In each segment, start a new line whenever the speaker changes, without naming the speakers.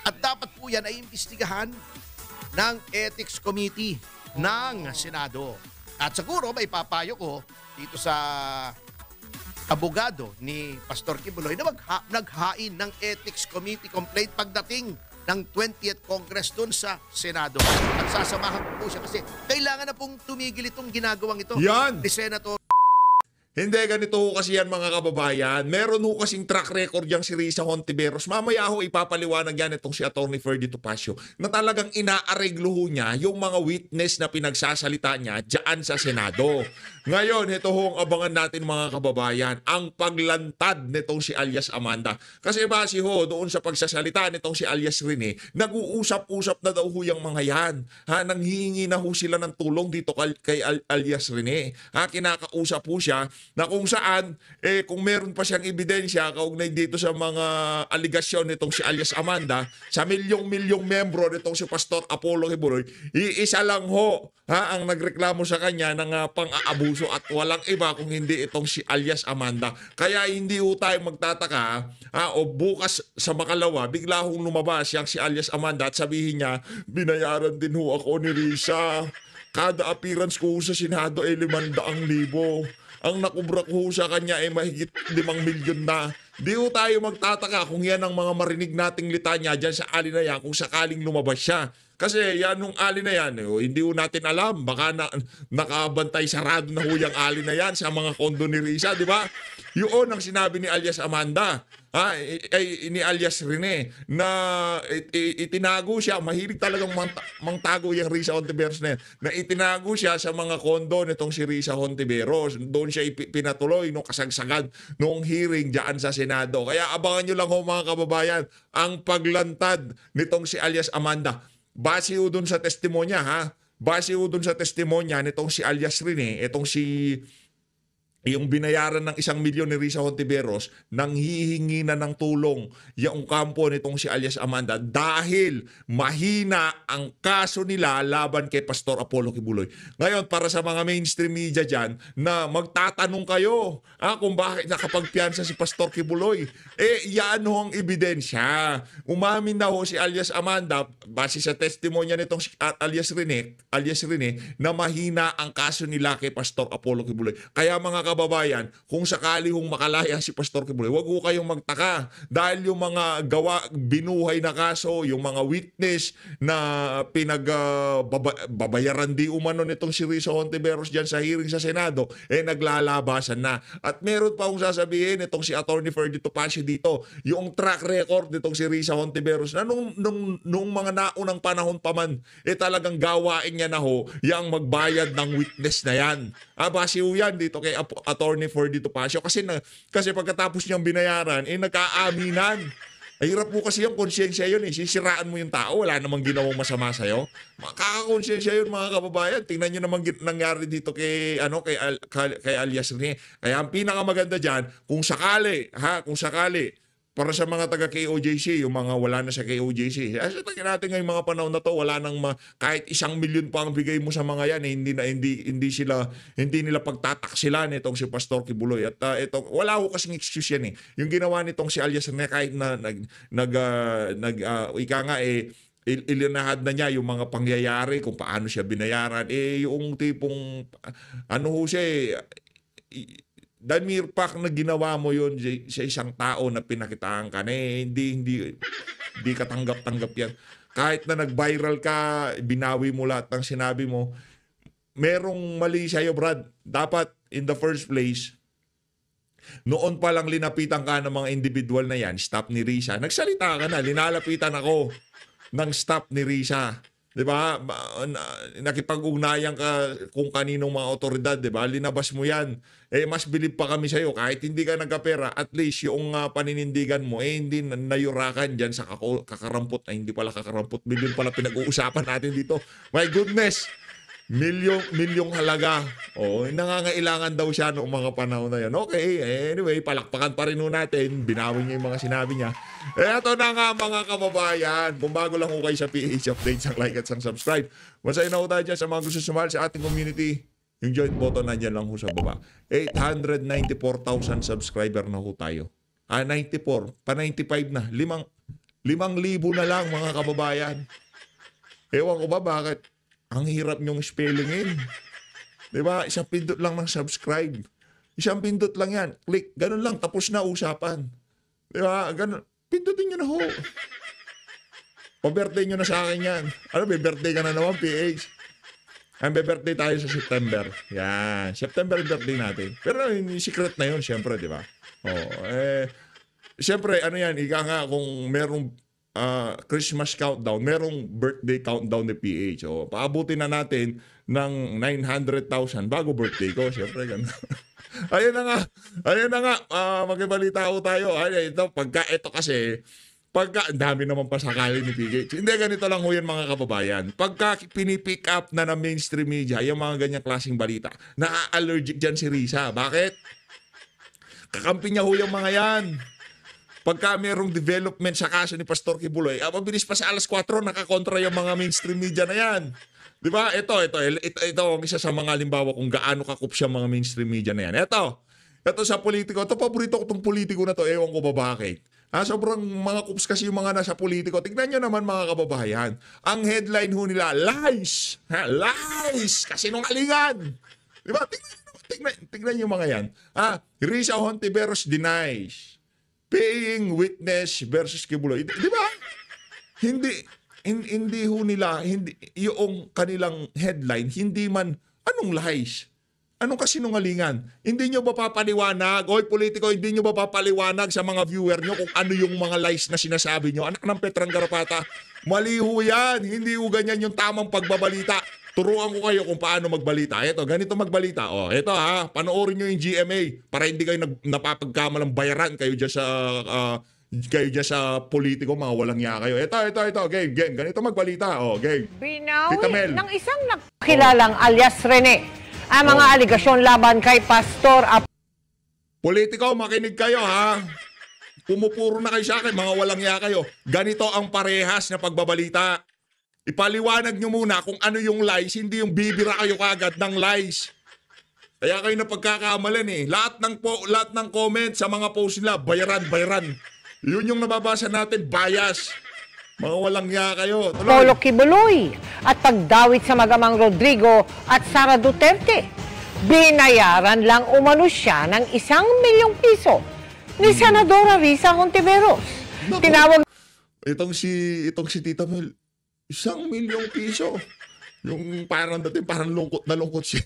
At dapat po yan ay imbestigahan ng Ethics Committee ng Senado. At siguro may papayo ko dito sa abogado ni Pastor Kibuloy na naghain ng Ethics Committee complaint pagdating ng 20th Congress dun sa Senado. At sasamahan po siya kasi kailangan na pong tumigil itong ginagawang ito
Yan.
ni Senator.
Hindi, ganito ho kasi yan mga kababayan. Meron ho kasing track record yang si Risa Hontiveros. Mamaya ho ipapaliwanag yan itong si Atty. Ferdy Topacio na talagang inaareglo ho niya yung mga witness na pinagsasalita niya dyan sa Senado. Ngayon, ito ho ang abangan natin mga kababayan. Ang paglantad nitong si alias Amanda. Kasi base ho doon sa pagsasalita nitong si alias Rene, nag-uusap-usap na daw ho yung mga yan. Nanghihingi na ho sila ng tulong dito kay alias Rene. Kinakausap ho siya na kung saan, kung meron pa siyang ebidensya kaugnay dito sa mga aligasyon nitong si alias Amanda, sa milyong-milyong membro nitong si Pastor Apollo Kibuloy, iisa lang ho ang nagreklamo sa kanya ng pang-aabuso at walang iba kung hindi itong si alias Amanda. Kaya hindi ho tayo magtataka o bukas sa makalawa, bigla hong lumabas yang si alias Amanda at sabihin niya, binayaran din ho ako ni Risa. Kada appearance ko sa Senado ay 500,000. Ang nakubra ko sa kanya ay mahigit 5 milyon na. Di ho tayo magtataka kung yan ang mga marinig nating litanya dyan sa ali na yan kung sakaling lumabas siya. Kasi yan nung ali na yan, hindi ho natin alam. Baka nakabantay sarado na ho yung ali na yan sa mga kondo ni Risa, di ba? Yun ang sinabi ni alias Amanda. Ni alias Rene na itinago siya, mahilig talagang mangtago yung Risa Hontiveros na yan, na itinago siya sa mga kondo nitong si Risa Hontiveros. Doon siya pinatuloy nung kasagsagan noong hearing dyan sa Senado. Kaya abangan nyo lang ho mga kababayan ang paglantad nitong si alias Amanda. Base ho doon sa testimonya base ho doon sa testimonya nitong si alias Rene, itong yung binayaran ng 1 milyon ni Risa Hontiveros, nang hihingi na ng tulong yung kampo nitong si alias Amanda dahil mahina ang kaso nila laban kay Pastor Apollo Kibuloy. Ngayon, para sa mga mainstream media dyan na magtatanong kayo kung bakit nakapagpiyansa si Pastor Kibuloy, yan ho ang ebidensya. Umamin na ho si alias Amanda base sa testimonya nitong alias Rene na mahina ang kaso nila kay Pastor Apollo Kibuloy. Kaya mga kababayan, kung sakali hong makalaya si Pastor Kibuloy, wag ho kayong magtaka dahil yung mga binuhay na kaso, yung mga witness na babayaran di umano nitong si Risa Hontiveros dyan sa hearing sa Senado, naglalabasan na. At meron pa akong sasabihin itong si Atty. Ferdy Topacio dito, yung track record nitong si Risa Hontiveros na nung mga naunang panahon pa man, talagang gawain niya na ho yung magbayad ng witness na yan. Base ho yan dito kay Atty. Ferdy Topacio kasi pagkatapos niyang binayaran nagkaaminan. Ay hirap po kasi yung konsensya yun sisiraan mo yung tao, wala namang ginawang masama sa'yo. Makakakonsensya yun mga kababayan. Tingnan nyo naman nangyari dito kay alias Rene. Kaya ang pinakamaganda dyan, kung sakali para sa mga taga KOJC, yung mga wala na sa KOJC. Tingnan natin ngayong mga panahon na to, wala nang kahit 1 milyon pa ang bigay mo sa mga yan, hindi nila pagtataksilan itong si Pastor Kibuloy. At wala ko kasing excuse yan Yung ginawa nitong si alias Rene kahit na ilinahad na niya yung mga pangyayari kung paano siya binayaran. Yung tipong Damir Pak na ginawa mo yun sa isang tao na pinakitaan ka hindi katanggap-tanggap yan. Kahit na nag-viral ka, binawi mo lahat ng sinabi mo, merong mali sa'yo, Brad. Dapat, in the first place, noon pa lang linapitan ka ng mga individual na yan, staff ni Risa. Nagsalita ka na, linalapitan ako ng staff ni Risa. Diba? Nakipag-ugnayan ka kung kaninong mga otoridad, diba? Linabas mo yan. Mas bilib pa kami sa'yo. Kahit hindi ka nagkapera, at least yung paninindigan mo, hindi nayurakan dyan sa kakarampot. Hindi pala kakarampot. Milyon pala pinag-uusapan natin dito. My goodness! Milyong halaga. Nangangailangan daw siya noong mga panahon na yan. Okay, anyway, palakpakan pa rin natin. Binawi niya yung mga sinabi niya. Eto na nga mga kababayan. Kung bago lang ho kayo sa PH Updates, ang like at ang subscribe. Masaya na ho tayo dyan sa mga gusto sumali sa ating community. Yung join button nandyan lang ho sa baba. 894,000 subscriber na ho tayo. 94, pa 95 na. 5,000 na lang mga kababayan. Ewan ko ba bakit ang hirap nyong spellingin. Diba? Isang pindot lang ng subscribe. Isang pindot lang yan. Click. Ganun lang. Tapos na usapan. Diba? Ganun. Pindutin nyo na ho. Pa-birthday nyo na sa akin yan. Ano, may birthday ka na naman, PH. Ang birthday tayo sa September. Yan. September yung birthday natin. Pero yung secret na yun, syempre, di ba? Syempre, ano yan, ika nga kung merong Christmas countdown, merong birthday countdown ni PH. Paabutin na natin ng 900,000 bago birthday ko. Syempre, ganun. Ayun na nga. Magkibalita ko tayo. Ito kasi, ang dami naman pasakali ni PH. Hindi, ganito lang ho yan mga kababayan. Pagka pinipick up na ng mainstream media, yung mga ganyang klaseng balita, na-allergic dyan si Risa. Bakit? Kakampi niya ho yung mga yan. Pagka merong development sa kaso ni Pastor Kibuloy, mabilis pa sa alas 4, nakakontra yung mga mainstream media na yan. Di ba? Ito ang isa sa mga halimbawa kung gaano kakup siya mga mainstream media na yan. Ito sa politiko. Ito, paborito ko itong politiko na to. Ewan ko ba bakit. Sobrang mga kups kasi yung mga nasa politiko. Tignan nyo naman mga kababayan. Ang headline ho nila, lies. Lies! Kasinungalingan. Di ba? Tignan nyo mga yan. Risa Hontiveros denies paying witness versus Kibuloy. Di ba? Hindi ho nila, yung kanilang headline, hindi man, anong lies? Anong kasinungalingan? Hindi nyo ba papaliwanag? Oy, politiko, hindi nyo ba papaliwanag sa mga viewer nyo kung ano yung mga lies na sinasabi nyo? Anak ng Petrang Garapata, mali ho yan. Hindi ho ganyan yung tamang pagbabalita. Turuan ko kayo kung paano magbalita. Ito, ganito magbalita. Ito panoorin nyo yung GMA para hindi kayo napapagkamalang bayaran kayo dyan sa politiko, mga walang iya kayo. Ito, game. Ganito magbalita. Game.
Binawi ng isang nakilalang alias Rene ang mga aligasyon laban kay Pastor
Politiko, makinig kayo ha. Pumupuro na kayo sa akin, mga walang iya kayo. Ganito ang parehas na pagbabalita. Ipaliwanag nyo muna kung ano yung lies, hindi yung bibira kayo kagad ng lies. Kaya kayo na pagkakamalan eh. Lahat ng comment sa mga post nila, bayaran. Yun yung nababasa natin, bias. Mga walang iya kayo.
Apollo Kibuloy at pagdawit sa magamang Rodrigo at Sara Duterte. Binayaran lang umano siya ng 1 milyong piso ni Senadora Risa Hontiveros. Tinawag
Itong si Tita Mel, 1 milyong piso. Yung parang dati, parang lungkot na lungkot siya.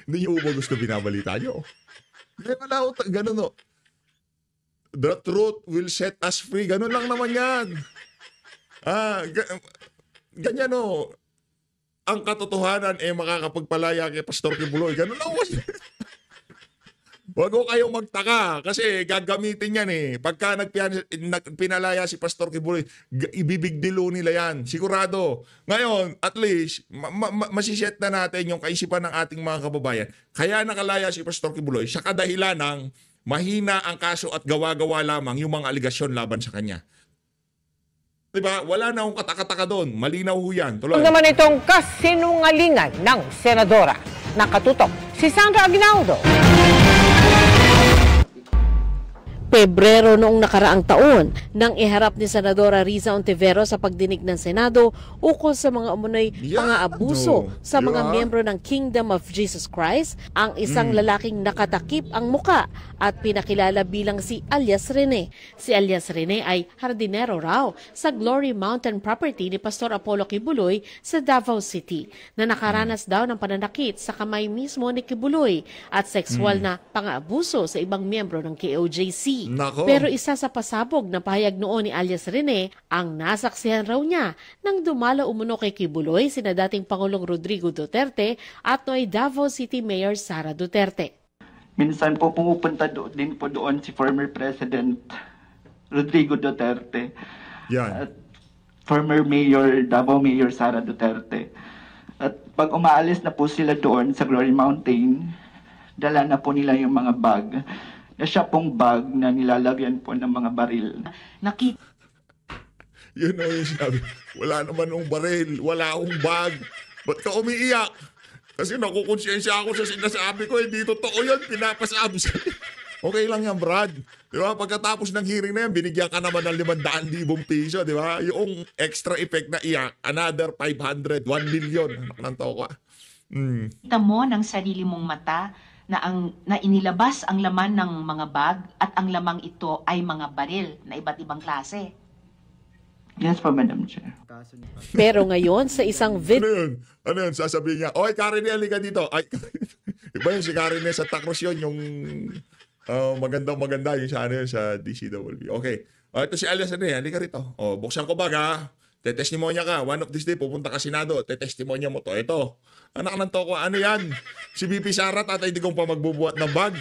Hindi nyo ba gusto binabalita nyo? Ganun o. The truth will set us free. Ganun lang naman yan. Ganyan o. Ang katotohanan makakapagpalaya kay Pastor Kibuloy. Ganun lang o. Huwag ko kayong magtaka kasi gagamitin yan eh. Pagka pinalaya si Pastor Kibuloy, ibibigdilo nila yan. Sigurado. Ngayon, at least, masiset na natin yung kaisipan ng ating mga kababayan. Kaya nakalaya si Pastor Kibuloy sa kadahilan ng mahina ang kaso at gawa-gawa lamang yung mga aligasyon laban sa kanya. Diba? Wala na akong katakataka doon. Malinaw ho yan. Tuloy.
naman itong kasinungalingan ng Senadora. Nakatutok si Sandra Aguinaldo.
Pebrero noong nakaraang taon nang iharap ni Senadora Risa Hontiveros sa pagdinig ng Senado ukol sa mga umunoy pang-aabuso sa mga miyembro ng Kingdom of Jesus Christ ang isang lalaking nakatakip ang muka at pinakilala bilang si alias Rene. Si alias Rene ay hardinero raw sa Glory Mountain property ni Pastor Apollo Kibuloy sa Davao City na nakaranas daw ng pananakit sa kamay mismo ni Kibuloy at sexual na pang-aabuso sa ibang miyembro ng KOJC.
Nako.
Pero isa sa pasabog na pahayag noon ni alias Rene ang nasaksihan raw niya nang dumalo umuno kay Kibuloy sina dating Pangulong Rodrigo Duterte at noy Davao City Mayor Sara Duterte.
Minsan po pumupunta din po doon si former President Rodrigo Duterte
Yan.
at former Mayor, Davao Mayor Sara Duterte. At pag umaalis na po sila doon sa Glory Mountain, dala na po nila yung mga bag. Na siya pong bag na nilalagyan po ng mga baril.
Yun o yung sinabi. Wala naman ng baril. Wala akong bag. Ba't ka umiiyak? Kasi nakukonsensya ako sa sinasabi ko. Hindi totoo yun. Pinapasabi sa'yo. Okay lang yan, Brad. Di ba? Pagkatapos ng hearing na yan, binigyan ka naman ng 500,000 piso, di ba? Yung extra effect na iyak, another 500, 1 million. Anak ng toko.
Kita mo ng sarili mong mata na inilabas ang laman ng mga bag at ang lamang ito ay mga baril na iba't ibang klase.
Yes po, Madam Chair.
Pero ngayon sa isang
Ano yun? Ano yun? Sasabihin niya, oy, Karen, halika dito. Ay, iba yun si Karen sa Tacros yun, yung maganda yung sa, ano yun, sa DCWB. Okay. Ito si Alias Rene, halika rito. Buksan ko baga. Tetestimonya ka. One of this day, pupunta ka Senado. Tetestimonya mo to. Ito. Anak ng toko. Ano yan? Si BP Sara, tatay di kong pa magbubuhat ng bag.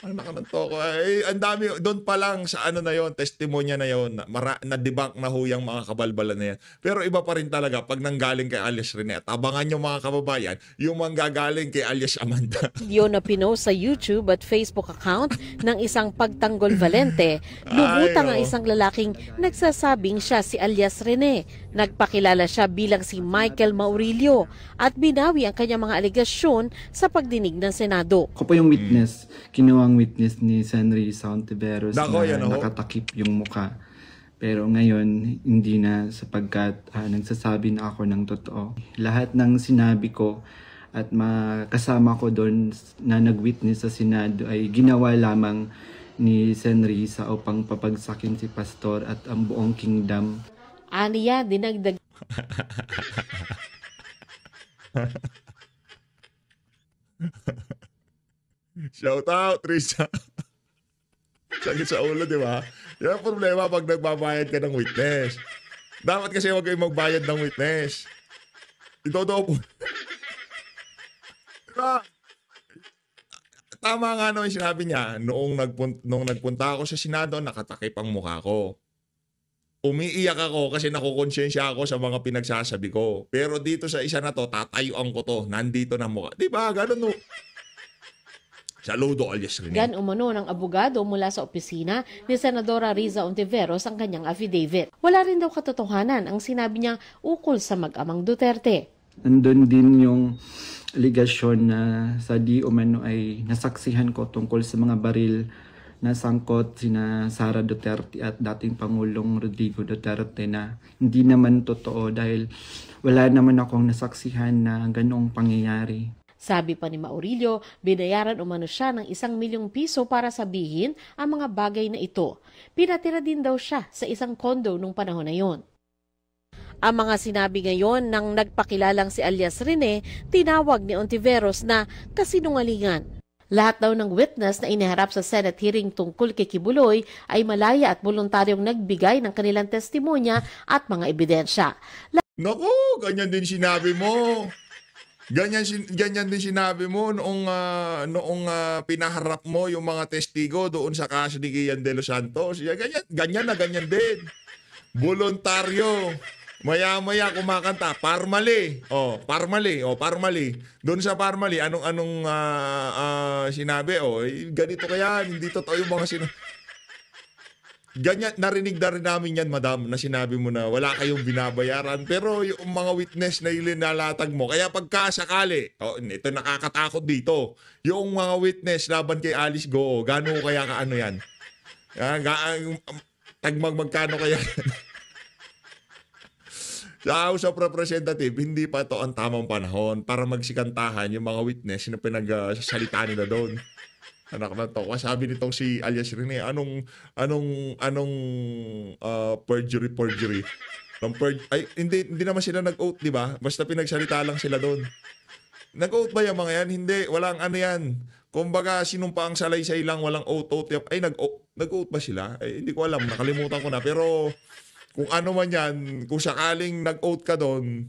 Anak ng toko. Ang dami. Doon pa lang sa ano na yon, testimonya na yon, na-debunk na huyang mga kabalbalan na yan. Pero iba pa rin talaga pag nanggaling kay Alias Rene. At abangan nyo mga kababayan, yung manggagaling kay Alias Amanda.
video na pinost sa YouTube at Facebook account ng isang pagtanggol Valente, lubutang ang isang lalaking nagsasabing siya si Alias Rene. Nagpakilala siya bilang si Michael Maurilio at binawi ang kanyang mga alegasyon sa pagdinig ng Senado.
Ako po yung witness, kinuwang witness ni Sen. Risa Ontiveros na
yan,
nakatakip yung muka. Pero ngayon, hindi na sapagkat nagsasabi na ako ng totoo. Lahat ng sinabi ko at kasama ko doon na nag-witness sa Senado ay ginawa lamang ni Sen. Risa upang papagsakin si Pastor at ang buong kingdom.
Aniya, dinagdag
Shout out, Risa. Sakit sa ulo, di ba? Yan ang problema pag nagbabayad ka ng witness. Dapat kasi huwag kayong magbayad ng witness. Ito po. Diba? Tama nga no yung sinabi niya, noong nagpunta ako sa Senado, nakatakip ang mukha ko. Umiiyak ako kasi nakukonsensya ako sa mga pinagsasabi ko. Pero dito sa isa na to, tatayuan ko to. Nandito na mukha. Diba? Ganun no. Saludo, Alias Rene.
gan umano ng abogado mula sa opisina ni Senadora Riza Ontiveros ang kanyang affidavit. Wala rin daw katotohanan ang sinabi niya ukol sa mag-amang Duterte.
Nandun din yung aligasyon na sa di umano ay nasaksihan ko tungkol sa mga baril na sangkot sina Sara Duterte at dating Pangulong Rodrigo Duterte na hindi naman totoo dahil wala naman akong nasaksihan na ganoong pangyayari.
Sabi pa ni Maurilio, binayaran umano siya ng 1 milyong piso para sabihin ang mga bagay na ito. Pinatira din daw siya sa isang kondo nung panahon na yon. Ang mga sinabi ngayon ng nagpakilalang si Alias Rene, tinawag ni Ontiveros na kasinungalingan. Lahat daw ng witness na iniharap sa Senate hearing tungkol kay Kibuloy ay malaya at voluntaryong nagbigay ng kanilang testimonya at mga ebidensya.
Naku, ganyan din sinabi mo. Ganyan din sinabi mo noong pinaharap mo yung mga testigo doon sa kaso ni Kian De Los Santos. Ganyan din. Voluntaryo. Maya-maya kumakanta, Parmali. Parmali. Doon sa Parmali, anong sinabi? Ganito kaya, hindi totoo yung mga sinabi. Ganyan, narinig na rin namin yan, madam, na sinabi mo na wala kayong binabayaran. Pero yung mga witness na ilinalatag mo, kaya pagkasakali, ito nakakatakot dito, yung mga witness laban kay Alice Go, gano'n kaya kaano yan? Magkano kaya sa House of Representative, hindi pa to ang tamang panahon para magsikantahan yung mga witness na pinagsalita nila doon. Anak na to. Sabi nitong si Alias Rene, anong perjury? Hindi naman sila nag-oath, di ba? Basta pinagsalita lang sila doon. Nag-oath ba yung mga yan? Hindi, walang ano yan. Kumbaga, sinumpa ang salaysay lang, walang oath. Nag-oath ba sila? Hindi ko alam, nakalimutan ko na. Pero kung ano man yan, kung sakaling nag-oath ka doon,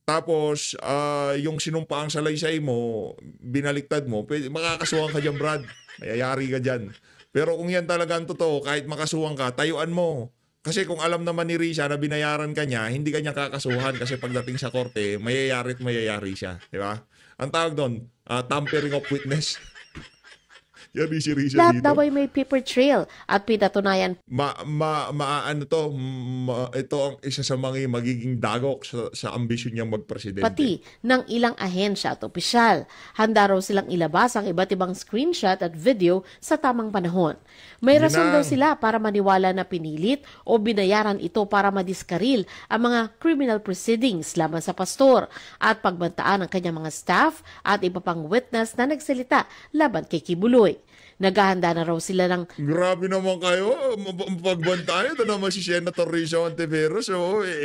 tapos yung sinumpaang salaysay mo, binaliktad mo, makakasuhan ka dyan, Brad. Mayayari ka dyan. Pero kung yan talaga ang totoo, kahit makasuhan ka, tayuan mo. Kasi kung alam naman ni Risa na binayaran ka niya, hindi ka niya kakasuhan kasi pagdating sa korte, mayayari siya. Di ba? Ang tawag doon, tampering of witness. Yari si Risa
Lahat
dito.
daw ay may paper trail at pinatunayan
Ito ang isa sa mga magiging dagok sa ambisyon niyang magpresidente.
pati ng ilang ahensya at opisyal. Handa raw silang ilabas ang iba't ibang screenshot at video sa tamang panahon. May
Yun
rason
na.
daw sila para maniwala na pinilit o binayaran ito para madiskaril ang mga criminal proceedings laban sa pastor at pagbantaan ng kanyang mga staff at iba pang witness na nagsalita laban kay Kibuloy. Naghahanda na raw sila ng
Grabe naman kayo. Pagbantaan ito naman si Senator Risa Hontiveros.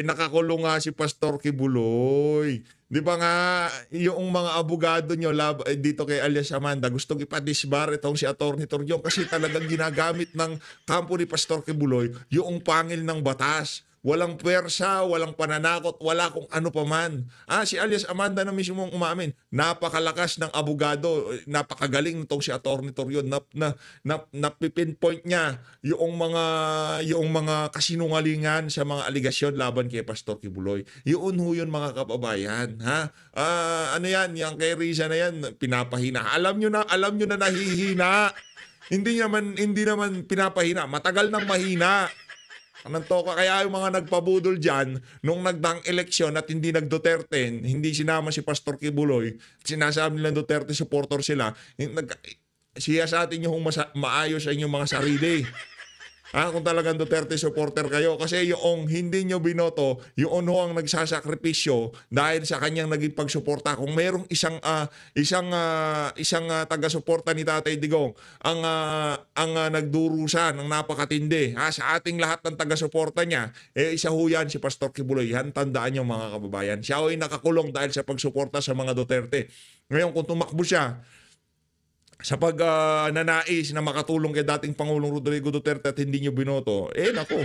Nakakulong nga si Pastor Kibuloy. Di ba nga, yung mga abogado nyo dito kay alias Amanda, gustong ipadisbar itong si Atty. Torjong kasi talagang ginagamit ng kampo ni Pastor Kibuloy yung pangil ng batas. Walang pwersa, walang pananakot, wala kung ano pa man. Si alias Amanda na mismo umamin, napakalakas ng abogado, napakagaling nitong si Atty. Torjong na pinpoint niya yung mga kasinungalingan sa mga aligasyon laban kay Pastor Kibuloy. Yun mga kababayan, ha? Ano yan, yung kay Risa na yan, pinapahina. Alam nyo na nahihina. Hindi naman pinapahina, matagal nang mahina. Anong toka kaya yung mga nagpabudol dyan nung nagdang eleksyon at hindi nag-Duterte, hindi sinama si Pastor Kibuloy, sinasabi nila Duterte supporter sila, siya sa atin yung maayos sa inyong mga sarili. Kung talagang Duterte supporter kayo, kasi yung hindi nyo binoto, yung ang nagsasakripisyo dahil sa kanyang naging pagsuporta. Kung mayroong isang taga-suporta ni Tatay Digong ang nagdurusa ng napakatindi sa ating lahat ng taga-suporta niya, isa ho yan si Pastor Kibuloy. Yan, tandaan niyo mga kababayan. Siya ay nakakulong dahil sa pagsuporta sa mga Duterte. Ngayon kung tumakbo siya sa nanais na makatulong kay dating Pangulong Rodrigo Duterte at hindi nyo binoto, nako.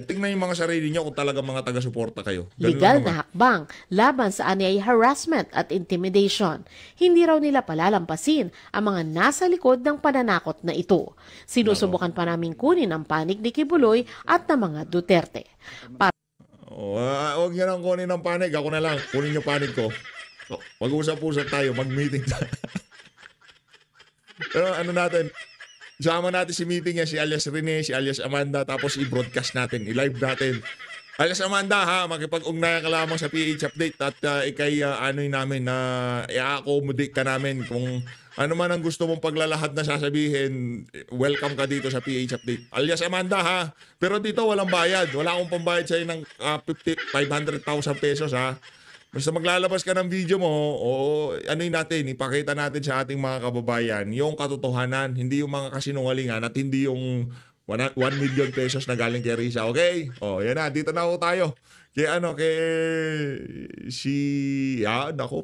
Tingnan yung mga sarili nyo kung talaga mga taga-suporta kayo. Ganun
legal
naman.
na hakbang laban sa anyay harassment at intimidation. Hindi raw nila palalampasin ang mga nasa likod ng pananakot na ito. Sinusubukan pa namin kunin ang panig ni Kibuloy at ng mga Duterte.
Huwag nyo nang kunin ng panig. Ako na lang. Kunin yung panig ko. Mag-usap-usap tayo. Mag-meeting tayo. Pero natin, sama natin si meeting niya, si alias Rene, si alias Amanda, tapos i-broadcast natin, i-live natin. Alias Amanda, makipag-ugnayan ka lamang sa PH Update at namin na i-accommodate ka namin kung ano man ang gusto mong paglalahad na sasabihin, welcome ka dito sa PH Update. Alias Amanda, pero dito walang bayad. Wala akong pambayad sa'yo ng 500,000 pesos, Basta maglalabas ka ng video mo, ipakita natin sa ating mga kababayan yung katotohanan, hindi yung mga kasinungalingan at hindi yung 1 million pesos na galing kay Risa. Okay? Yan na, dito na ako tayo.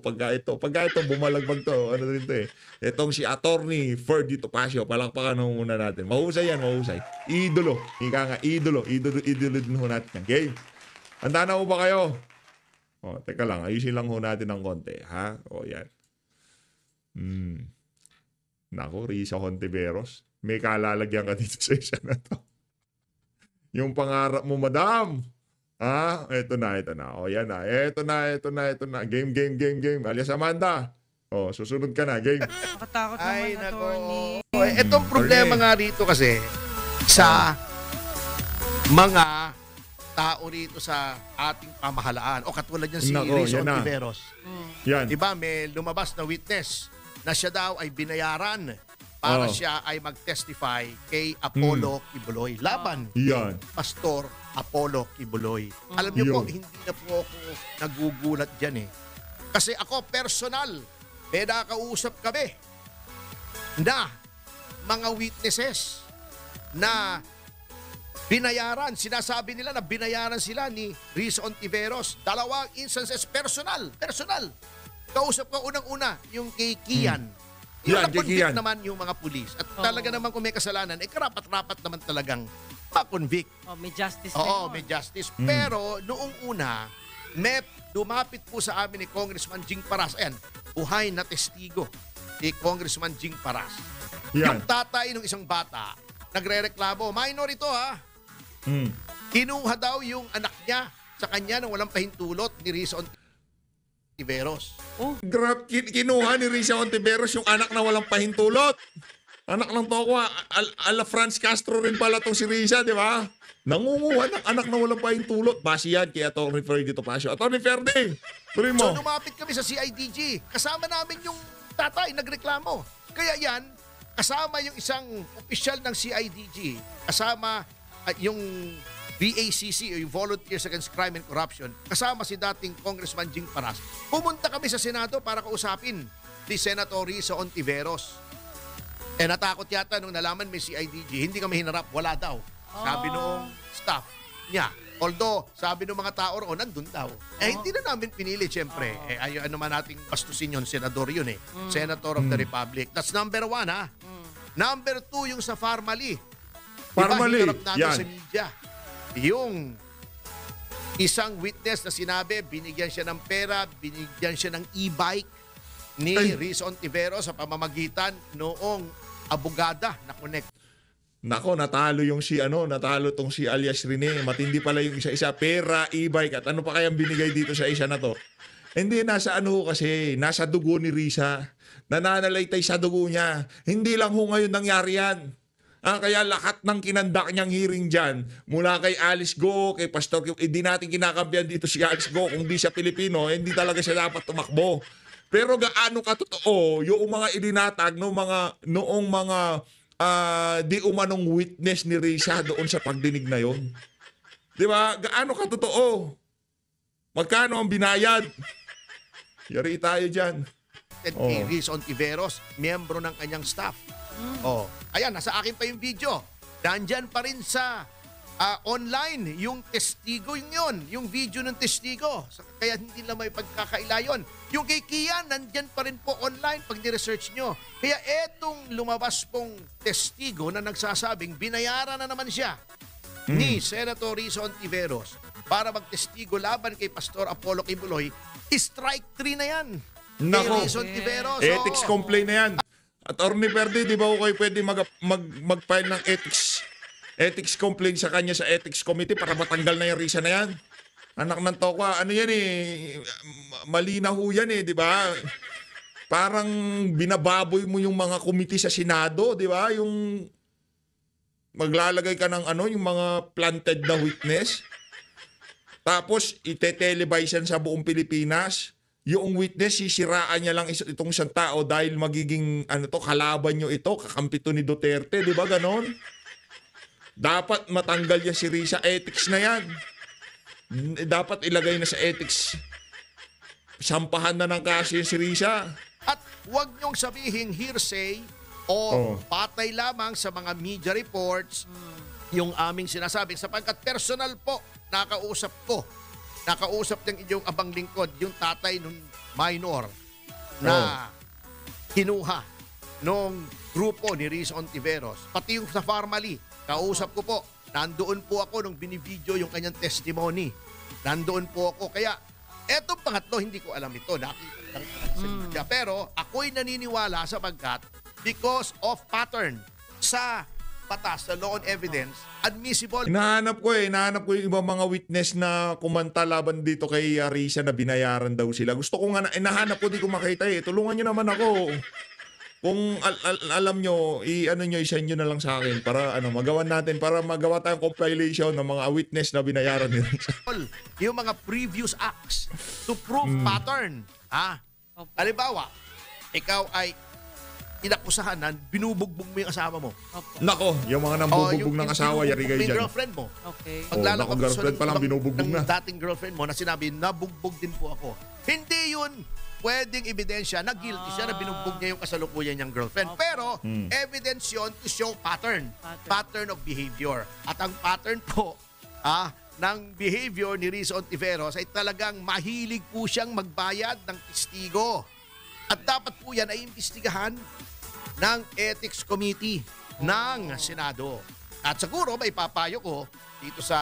Pagka ito, bumalagbag to, Itong si Atty. Ferdy Topacio, palakpakan muna natin. Mahusay yan, mahusay. Idolo. Ika nga, idolo din ho natin. Okay? Handa na ho ba kayo? Teka lang. Ayusin lang ho natin ng konti. Yan. Nako, Risa Hontiveros. May kalalagyan ka dito sa isa na to. Yung pangarap mo, madam. Ito na. Yan na. Ito na. Game. Alias Amanda. Susunod ka na. Game.
Nakatakot
Ay,
naman,
nako.
attorney.
Itong problema nga rito kasi sa mga tao rito sa ating pamahalaan o katulad niyan si Risa Hontiveros.
Yan.
Diba may lumabas na witness na siya daw ay binayaran para siya ay mag-testify kay Apollo Kibuloy laban
Yan.
Pastor Apollo Kibuloy. Alam niyo po, hindi na po ako nagugulat dyan Kasi ako personal, may nakausap kami na mga witnesses na binayaran. Sinasabi nila na binayaran sila ni Risa Hontiveros. 2 instances, personal. Kausap ko unang-una yung kay Kian. Yung na-convict naman yung mga pulis. At talaga naman kung may kasalanan, karapat-rapat naman talagang ma-convict.
May justice.
May justice. Pero noong una, may dumapit po sa amin ni Congressman Jing Paras. Ayan, buhay na testigo ni Congressman Jing Paras. Yung tatay ng isang bata, nagre-reklamo. Minor ito Kinuha daw yung anak niya sa kanya nang walang pahintulot ni Risa Hontiveros.
Kinuha ni Risa Hontiveros yung anak na walang pahintulot. Anak ng tokwa, ala Franz Castro rin pala tong si Risa, di ba? Nangunguha ng anak na walang pahintulot. Base yan kay Atty. Ferdy Topacio. Atty. Ferdy, tuloy mo.
So lumapit kami sa CIDG. Kasama namin yung tatay, nagreklamo. Kaya yan, kasama yung isang opisyal ng CIDG, kasama yung VACC, o yung Volunteers Against Crime and Corruption, kasama si dating Congressman Jing Paras. Pumunta kami sa Senado para kausapin ni Senator Risa Hontiveros. Natakot yata nung nalaman may CIDG, hindi kami hinarap, wala daw. Sabi noong staff niya. Although, sabi ng mga tao roon, nandun daw. Hindi na namin pinili, siyempre. Ano man nating bastusin yun, senador yun eh. Senator of the Republic. That's number 1, ha? Number 2, yung sa Farmally.
Farmally,
hinarap namin
yan.
sa media. Yung isang witness na sinabi, binigyan siya ng pera, binigyan siya ng e-bike ni Risa Hontiveros sa pamamagitan noong abogada na connect.
Nako, natalo yung natalo tong si alias Rene. Matindi pala yung isa-isa. Pera, e-bike, at ano pa kayang binigay dito sa isa na to? Hindi, nasa kasi, nasa dugo ni Risa. Nananalaytay sa dugo niya. Hindi lang ngayon nangyari yan. Kaya lahat ng kinandak niyang hearing dyan, mula kay Alice Go, kay Pastor, hindi natin kinakampihan dito si Alice Go. Kung di siya Pilipino, hindi talaga siya dapat tumakbo. Pero gaano katotoo yung mga idinatag noong mga di umanong witness ni Risa doon sa pagdinig na yon. Di ba? Gaano katotoo? Magkano ang binayad? Yari tayo dyan.
Kay Risa Hontiveros, miyembro ng kanyang staff. Ayan, nasa akin pa yung video. Nandyan pa rin sa online yung testigo yung video ng testigo. Kaya hindi lang may pagkakaila yun. Yung kay Kian, nandyan pa rin po online pag ni-research nyo. Kaya etong lumabas pong testigo na nagsasabing binayaran na naman siya ni Senator Risa Hontiveros para magtestigo laban kay Pastor Apollo Kibuloy, strike 3 na yan.
Nako.
Kay Risa Hontiveros.
Ethics complaint na yan. Atty. Ferdy, di ba ko kayo pwede mag-file ng ethics complaint sa kanya sa ethics committee para matanggal na yung Risa na yan? Anak ng tokwa, ano yan malinaw yan di ba? Parang binababoy mo yung mga committee sa Senado, di ba? Yung maglalagay ka ng yung mga planted na witness. Tapos ite-televise yan sa buong Pilipinas. Yung witness, sisiraan niya lang itong isang tao dahil magiging kalaban nyo ito, kakampi to ni Duterte, di ba ganon? Dapat matanggal yan si Risa. Ethics na yan. Dapat ilagay na sa ethics. Sampahan na ng kaso yung si Risa.
At huwag niyong sabihin hearsay o patay lamang sa mga media reports yung aming sinasabi. Sapagkat personal po, nakausap ng inyong abang lingkod, yung tatay ng minor na kinuha nung grupo ni Risa Hontiveros. Pati yung sa Farmally, kausap ko po, nandoon po ako nung binivideo yung kanyang testimony. Nandoon po ako. Kaya, etong pangatlo, hindi ko alam ito. Nakita lang sa media. Pero, ako'y naniniwala sapagkat because of pattern sa batas, sa law on evidence, admissible.
Hinahanap ko yung ibang mga witness na kumanta laban dito kay Risa na binayaran daw sila. Gusto ko nga, nahanap ko, di ko makita Tulungan nyo naman ako. Kung alam nyo, i-send nyo na lang sa akin para magawa natin, para magawa tayong compilation ng mga witness na binayaran ni Risa.
Yung mga previous acts to prove pattern. Halimbawa, ikaw ay inakusahan na binubugbog mo yung asawa mo.
Nako, yung mga nambubugbog ng asawa, yari kayo dyan.
Yung girlfriend mo.
Okay.
Paglalakad
nako, girlfriend pa lang binubugbog na.
dating girlfriend mo na sinabi, nabugbog din po ako. Hindi yun pwedeng ebidensya na guilty siya na binugbog niya yung kasalukuyan niyang girlfriend. Pero, evidence yun to show pattern. Pattern of behavior. At ang pattern po ng behavior ni Risa Hontiveros ay talagang mahilig po siyang magbayad ng testigo. At dapat po yan ay imbestigahan ng Ethics Committee ng Senado. At siguro may papayo ko dito sa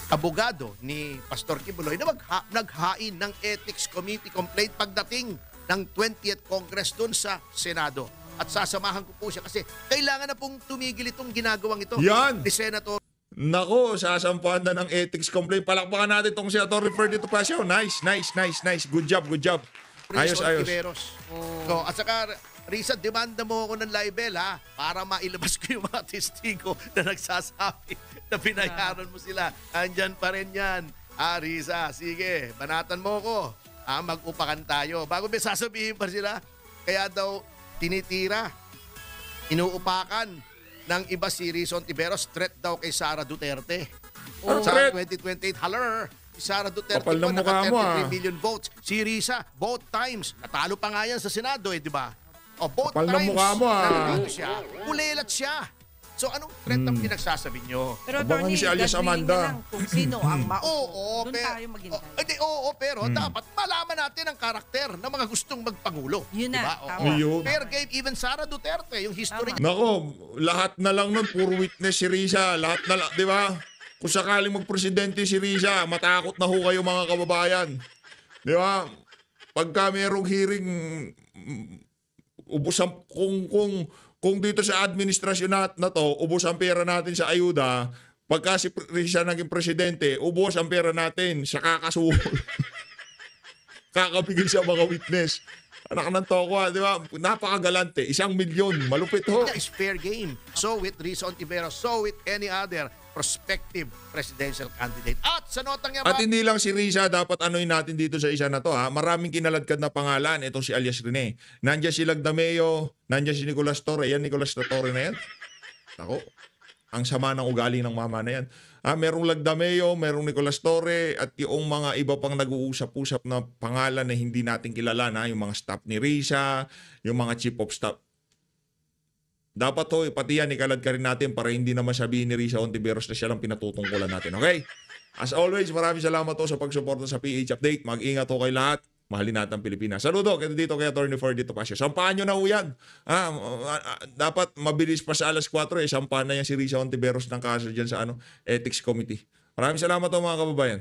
abogado ni Pastor Kibuloy na naghain ng Ethics Committee complaint pagdating ng 20th Congress dun sa Senado. At sasamahan ko po siya kasi kailangan na pong tumigil itong ginagawang ito
Yan!
ni Senator.
Nako, sasampahan na ng ethics complaint. Palakpakan natin itong si Atty. Ferdy Topacio. Nice. Good job. Ayos.
So, at saka Risa, demanda mo ako ng libel ha para mailabas ko yung mga testigo na nagsasabi na binayaran mo sila. Andyan pa rin yan. Risa, sige, banatan mo ko. Mag-upakan tayo. Bago may sasabihin pa sila, kaya daw tinitira, inuupakan ng iba si Risa Hontiveros, threat daw kay Sara Duterte. Sa
Threat?
2028, haler, Sara Duterte
Kapal ng
po,
mukha mo,
naka 33 million votes. Si Risa, both times. Natalo pa nga yan sa Senado di ba? Both
Kapal ng
times.
mukha mo,
nanalo siya. Kulelat siya. So anong threat ang pinagsasabi nyo?
Pero
Abangan
attorney,
si alias
gagawin
Amanda.
na lang kung sino ang maupo.
Oo,
Doon tayo maghintay.
pero dapat malaman natin ang karakter ng mga gustong magpangulo.
Yun na,
Diba?
tama.
Oo.
Ayun.
Fair game, even Sara Duterte, yung history niya.
Nako, lahat na lang nun, puro witness si Risa. Lahat na lang, di ba? Kung sakaling magpresidente si Risa, matakot na ho kayo mga kababayan. Di ba? Pagka merong hearing, ubos ang, kung dito sa administrasyon na to, ubos ang pera natin sa ayuda, pagka si Risa naging presidente, ubos ang pera natin sa kakasuhol. Kakabigay sa mga witness. Anak ng toko, di ba? Napakagalante. 1 milyon. Malupit ho.
Is fair game. So with Risa Hontiveros, so with any other prospective presidential candidate. At sa notang yan,
At hindi lang si Risa, dapat anoin natin dito sa isa na to ha. Maraming kinaladkad na pangalan. Itong si alias Rene. Nandiyan si Lagdameo, nandiyan si Nicolas Torre. Yan, Nicolas Torre na yan. Ako, ang sama ng ugali ng mama na yan. Merong Lagdameo, merong Nicolas Torre, at yung mga iba pang nag-uusap-usap na pangalan na hindi natin kilala na, yung mga staff ni Risa, yung mga chief of staff. Dapat ho, pati yan, ikalad ka rin natin para hindi naman sabihin ni Risa Hontiveros na siya lang pinatutungkulan natin. Okay? As always, maraming salamat ho sa pagsuporta sa PH Update. Mag-ingat ho kayo lahat. Mahalin natin ang Pilipinas. Saludo, kaya dito kay Atty. Ferdy Topacio. Sampahan nyo na ho yan. Dapat mabilis pa sa alas 4, sampahan na yan si Risa Hontiveros ng kaso dyan sa Ethics Committee. Maraming salamat ho mga kababayan.